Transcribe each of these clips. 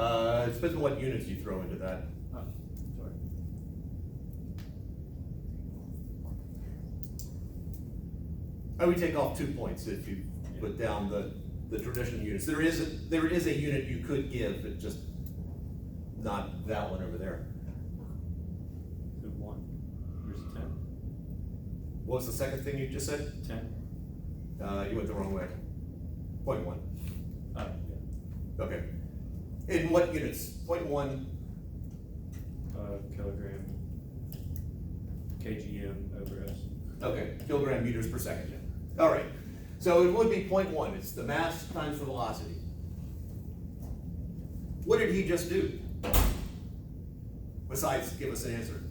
It depends on what units you throw into that. Oh, sorry. I would take off 2 points if you put down the traditional units. There is a unit you could give, but just not that one over there. So 1. Here's a 10. What was the second thing you just said? 10. You went the wrong way. 0.1. Yeah. Okay. In what units? 0.1. Kilogram. KGM over S. Okay, kilogram meters per second. All right. So it would be 0.1. It's the mass times the velocity. What did he just do? Besides give us an answer.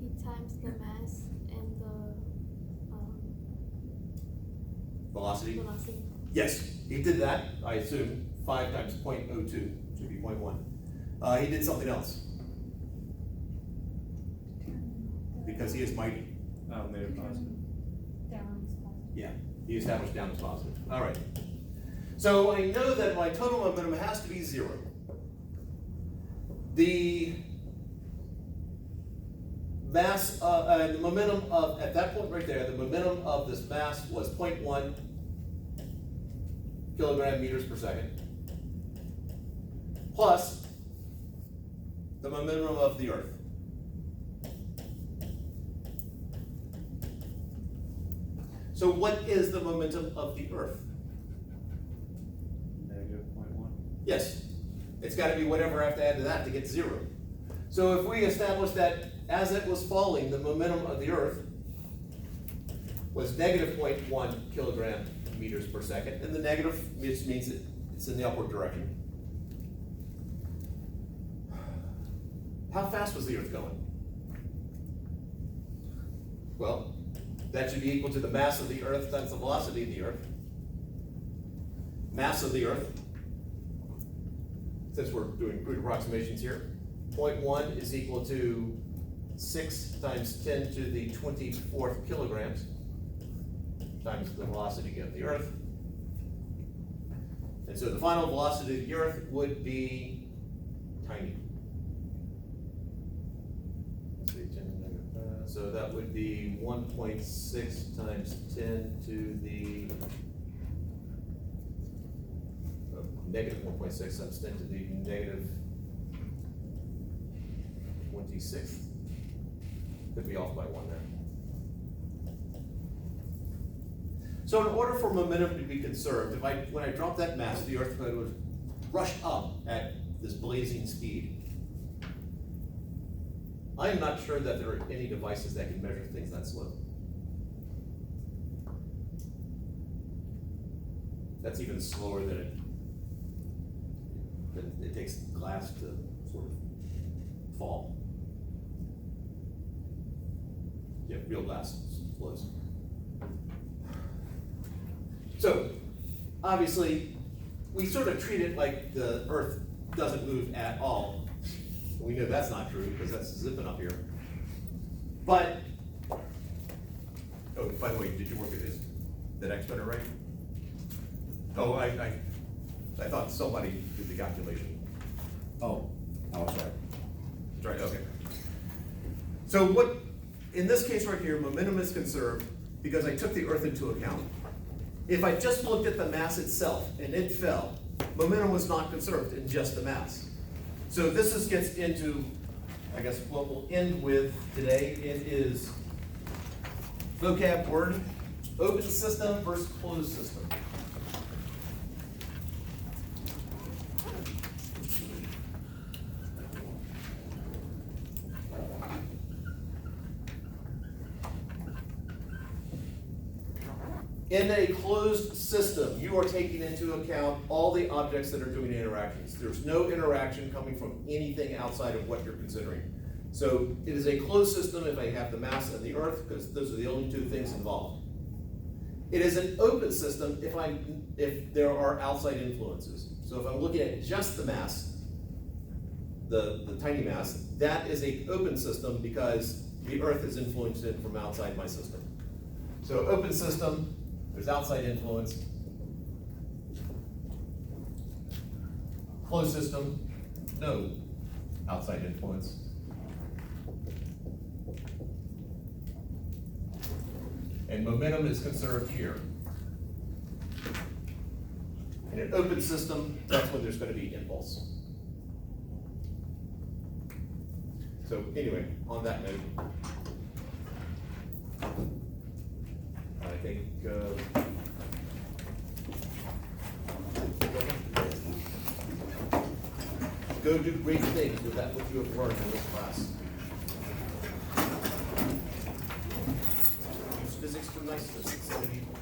He times the mass and the Velocity? velocity. Yes, he did that, I assume. 5 times 0.02 should be 0.1. He did something else. Because he is mighty. Oh, made it positive. Down is positive. Yeah, he established down as positive. All right. So I know that my total momentum has to be 0. The mass, the momentum of, at that point right there, the momentum of this mass was 0.1 kilogram meters per second, plus the momentum of the Earth. So what is the momentum of the Earth? Negative 0.1. Yes, it's got to be whatever I have to add to that to get 0. So if we establish that as it was falling, the momentum of the Earth was negative 0.1 kilogram meters per second, and the negative just means it's in the upward direction. How fast was the Earth going? Well, that should be equal to the mass of the Earth times the velocity of the Earth. Mass of the Earth, since we're doing crude approximations here, 0.1 is equal to 6 times 10 to the 24th kilograms times the velocity of the Earth. And so the final velocity of the Earth would be tiny. So that would be 1.6 times 10 to the negative 1.6 times 10 to the negative 26th. Could be off by 1 there. So in order for momentum to be conserved, when I drop that mass, the Earth would rush up at this blazing speed. I am not sure that there are any devices that can measure things that slow. That's even slower than it takes glass to sort of fall. Yeah, real glass flows. So, obviously, we sort of treat it like the Earth doesn't move at all. We know that's not true because that's zipping up here. But, oh, by the way, did you work at this? Did I explain it right? Oh, I thought somebody did the calculation. Oh, sorry. That's right, okay. So what, in this case right here, momentum is conserved because I took the Earth into account. If I just looked at the mass itself and it fell, momentum was not conserved in just the mass. So this gets into, I guess, what we'll end with today. It is vocab word, open system versus closed system. In a closed system, you are taking into account all the objects that are doing interactions. There's no interaction coming from anything outside of what you're considering. So it is a closed system if I have the mass and the Earth, because those are the only two things involved. It is an open system if there are outside influences. So if I'm looking at just the mass, the tiny mass, that is an open system because the Earth is influenced in from outside my system. So open system, there's outside influence. Closed system, no outside influence. And momentum is conserved here. In an open system, that's when there's gonna be impulse. So anyway, on that note, I think, go do great things with that, what you have learned in this class. Use physics for niceness instead of evil.